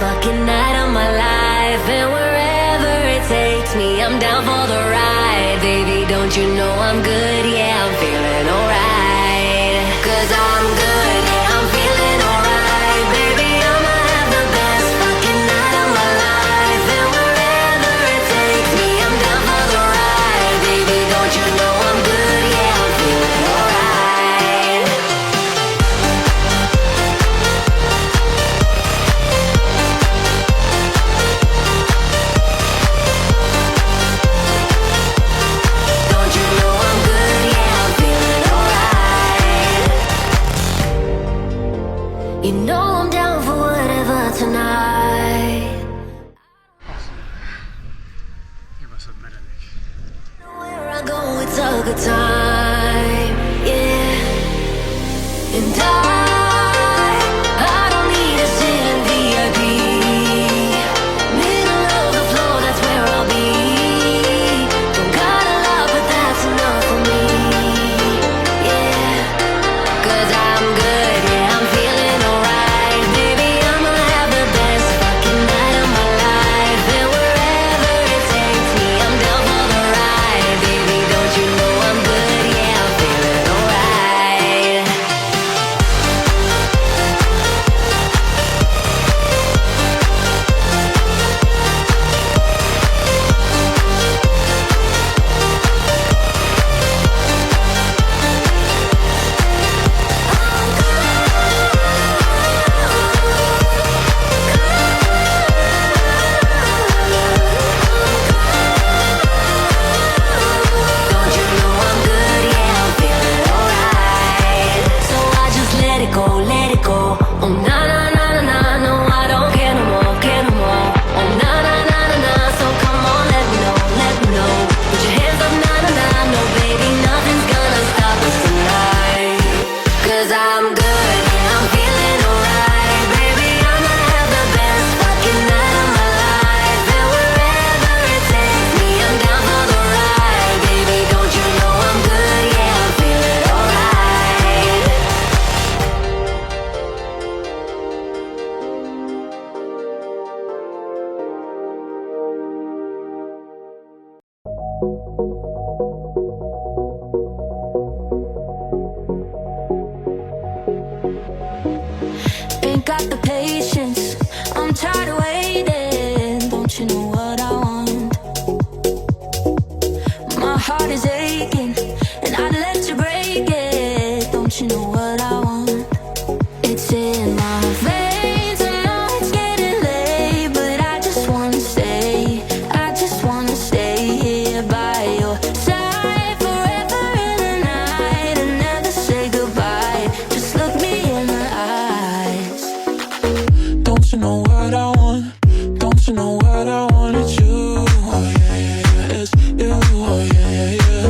fucking night of my life. And wherever it takes me, I'm down for the ride. Baby, don't you know I'm good? Yeah, I'm feeling alright. 'Cause I'm good, yeah, I'm feeling alright. Baby, I'ma have the best fucking night of my life. And wherever it takes me, I'm down for the ride. Baby, don't you know I'm good? Yeah, I'm feeling alright. Don't you know I'm good? Yeah, I'm feeling alright. You know I'm down for whatever tonight. Kibaszott meredek. Where I go, it's a good time, yeah. And I don't need a sit in VIP. Middle of the floor, that's where I'll be. Don't got a lot, but that's enough for me, yeah. 'Cause I'm good, yeah, I'm feeling alright. Baby, I'ma have the best fucking night of my life. And wherever it takes me, I'm down for the ride. Baby, don't you know I'm good? Yeah, I'm feeling alright. Don't you know I'm good? Yeah, I'm feeling alright. So I just let it go, let it go. Oh na na na na na, no I don't care no more, care no more. Oh na na na na na, so come on, let me know, let me know. Put your hands up, na na na, no baby, nothing's gonna stop us tonight. 'Cause I'm good, yeah, I'm feeling alright. Baby, I'ma have the best fucking night of my life. And wherever it takes me, I'm down for the ride. Baby, don't you know I'm good? Yeah, I'm feeling alright. Ain't got the patience, I'm tired of waiting. Don't you know what I want? My heart is aching, and I'd let you break it. Don't you know what I want? It's in my veins, I know it's getting late, but I just wanna stay. I just wanna stay here by your side forever in the night and never say goodbye. Just look me in the eyes. Don't you know what I want? Don't you know what I want? It's you, oh yeah, yeah, yeah. It's you, oh yeah, yeah, yeah.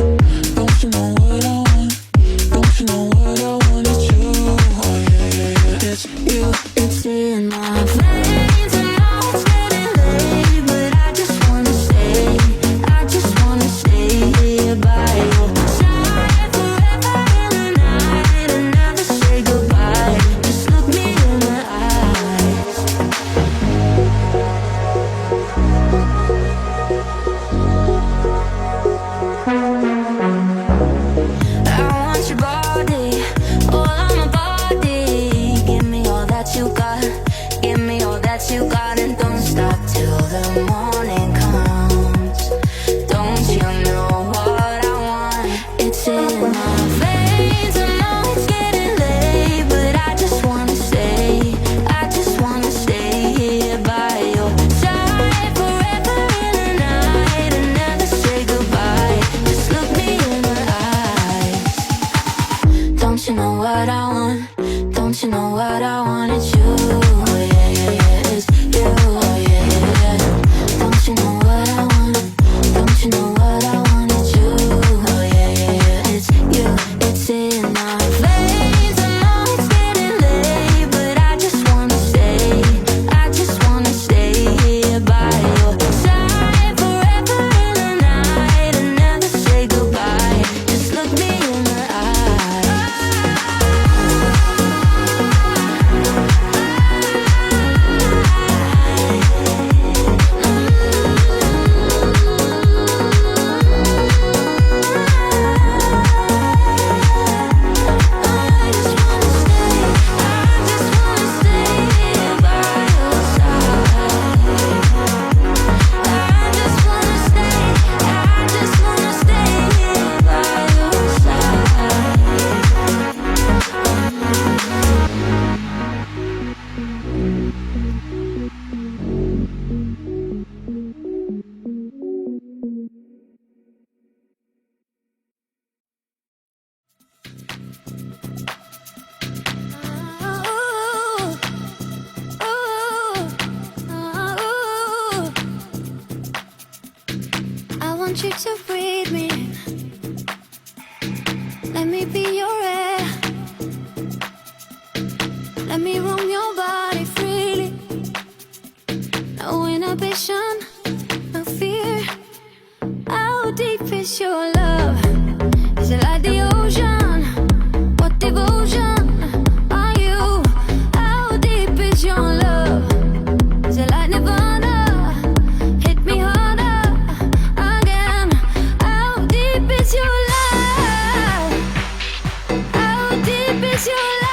Don't you know what I want? Don't you know what I want? It's you, oh yeah, yeah, yeah. It's you. It's in my veins, I know it's getting late, but I just wanna stay. I just wanna stay here by your side forever in the night and never say goodbye. Just look me in the eyes. I want your body, all on my body. Give me all that you got, give me all that you got, and don't stop till the morning comes. Don't you know what I want? It's in my veins, I know it's getting late, but I just wanna stay. I just wanna stay here by your side forever in the night and never say goodbye. Just look me in the eyes. Don't you know what I want? Don't you know what I want? It's you, oh yeah, yeah, yeah. It's you, oh yeah, yeah, yeah. Don't you know what I want? Don't you know what I want? It's you, oh yeah, yeah, yeah. It's you. It's in my veins, I know it's getting late, but I just wanna stay. I just wanna stay here by your side forever in the night and never say goodbye. Just look me in the eyes. want you to breathe me. Let me be your air. Let me roam your body freely. No inhibition, no fear. How deep is your love? Is it like the ocean? What devotion are you? How deep is your love? Is it like Nirvana? Hit me harder again. How deep is your love? How deep is your love?